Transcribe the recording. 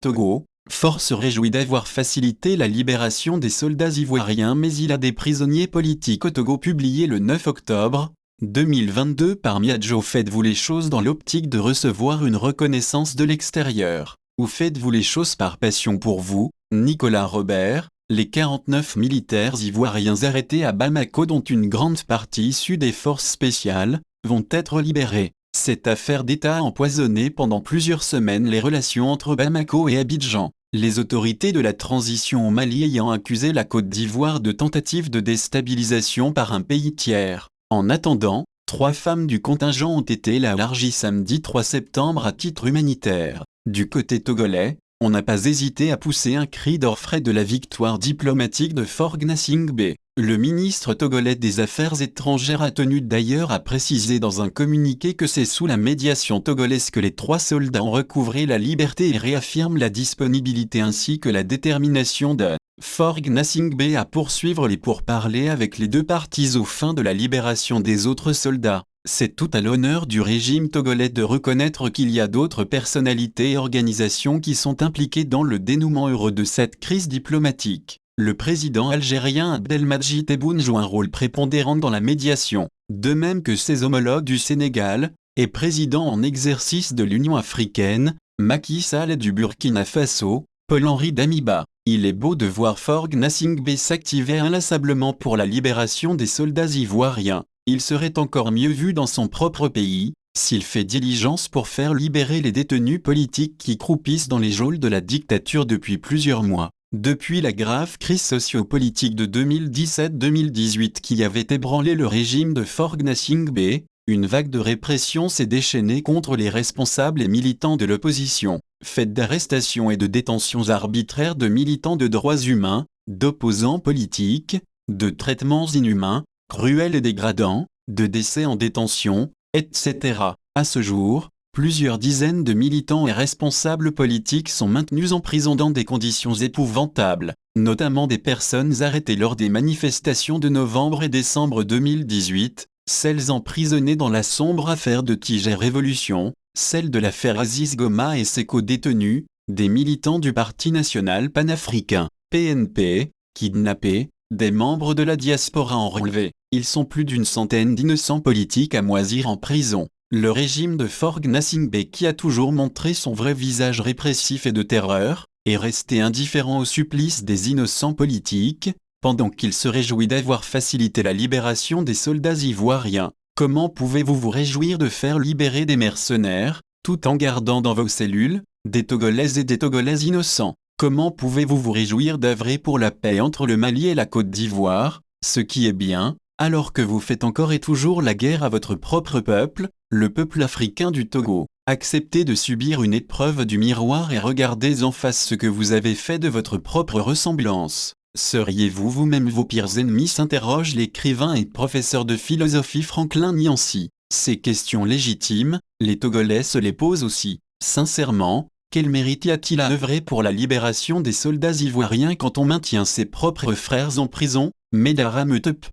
Togo, fort se réjouit d'avoir facilité la libération des soldats ivoiriens, mais il a des prisonniers politiques au Togo. Publié le 9 octobre 2022 par Miadjo. Faites-vous les choses dans l'optique de recevoir une reconnaissance de l'extérieur, ou faites-vous les choses par passion? Pour vous, Nicolas Robert, les 49 militaires ivoiriens arrêtés à Bamako, dont une grande partie issue des forces spéciales, vont être libérés. Cette affaire d'État a empoisonné pendant plusieurs semaines les relations entre Bamako et Abidjan, les autorités de la transition au Mali ayant accusé la Côte d'Ivoire de tentative de déstabilisation par un pays tiers. En attendant, 3 femmes du contingent ont été élargies samedi 3 septembre à titre humanitaire. Du côté togolais, on n'a pas hésité à pousser un cri d'orfraie de la victoire diplomatique de Faure Gnassingbé. Le ministre togolais des Affaires étrangères a tenu d'ailleurs à préciser dans un communiqué que c'est sous la médiation togolaise que les 3 soldats ont recouvré la liberté et réaffirme la disponibilité ainsi que la détermination de Faure Gnassingbé à poursuivre les pourparlers avec les 2 parties aux fins de la libération des autres soldats. C'est tout à l'honneur du régime togolais de reconnaître qu'il y a d'autres personnalités et organisations qui sont impliquées dans le dénouement heureux de cette crise diplomatique. Le président algérien Abdelmadjid Tebboune joue un rôle prépondérant dans la médiation, de même que ses homologues du Sénégal, et président en exercice de l'Union africaine, Macky Sall, et du Burkina Faso, Paul-Henri Damiba. Il est beau de voir Faure Gnassingbé s'activer inlassablement pour la libération des soldats ivoiriens. Il serait encore mieux vu dans son propre pays, s'il fait diligence pour faire libérer les détenus politiques qui croupissent dans les geôles de la dictature depuis plusieurs mois. Depuis la grave crise sociopolitique de 2017-2018 qui avait ébranlé le régime de Faure Gnassingbé, une vague de répression s'est déchaînée contre les responsables et militants de l'opposition, faite d'arrestations et de détentions arbitraires de militants de droits humains, d'opposants politiques, de traitements inhumains, cruels et dégradants, de décès en détention, etc. À ce jour, plusieurs dizaines de militants et responsables politiques sont maintenus en prison dans des conditions épouvantables, notamment des personnes arrêtées lors des manifestations de novembre et décembre 2018, celles emprisonnées dans la sombre affaire de Tiger Révolution, celle de l'affaire Aziz Goma et ses co-détenus, des militants du Parti national panafricain, PNP, kidnappés, des membres de la diaspora enlevés. Ils sont plus d'une centaine d'innocents politiques à moisir en prison. Le régime de Faure Gnassingbé, qui a toujours montré son vrai visage répressif et de terreur, est resté indifférent au supplice des innocents politiques, pendant qu'il se réjouit d'avoir facilité la libération des soldats ivoiriens. Comment pouvez-vous vous réjouir de faire libérer des mercenaires, tout en gardant dans vos cellules des Togolaises et des Togolais innocents? Comment pouvez-vous vous réjouir d'œuvrer pour la paix entre le Mali et la Côte d'Ivoire, ce qui est bien, alors que vous faites encore et toujours la guerre à votre propre peuple, le peuple africain du Togo? Acceptez de subir une épreuve du miroir et regardez en face ce que vous avez fait de votre propre ressemblance. Seriez-vous vous-même vos pires ennemis? S'interroge l'écrivain et professeur de philosophie Franklin Nyansi. Ces questions légitimes, les Togolais se les posent aussi. Sincèrement, quel mérite y a-t-il à œuvrer pour la libération des soldats ivoiriens quand on maintient ses propres frères en prison? Medara Metep.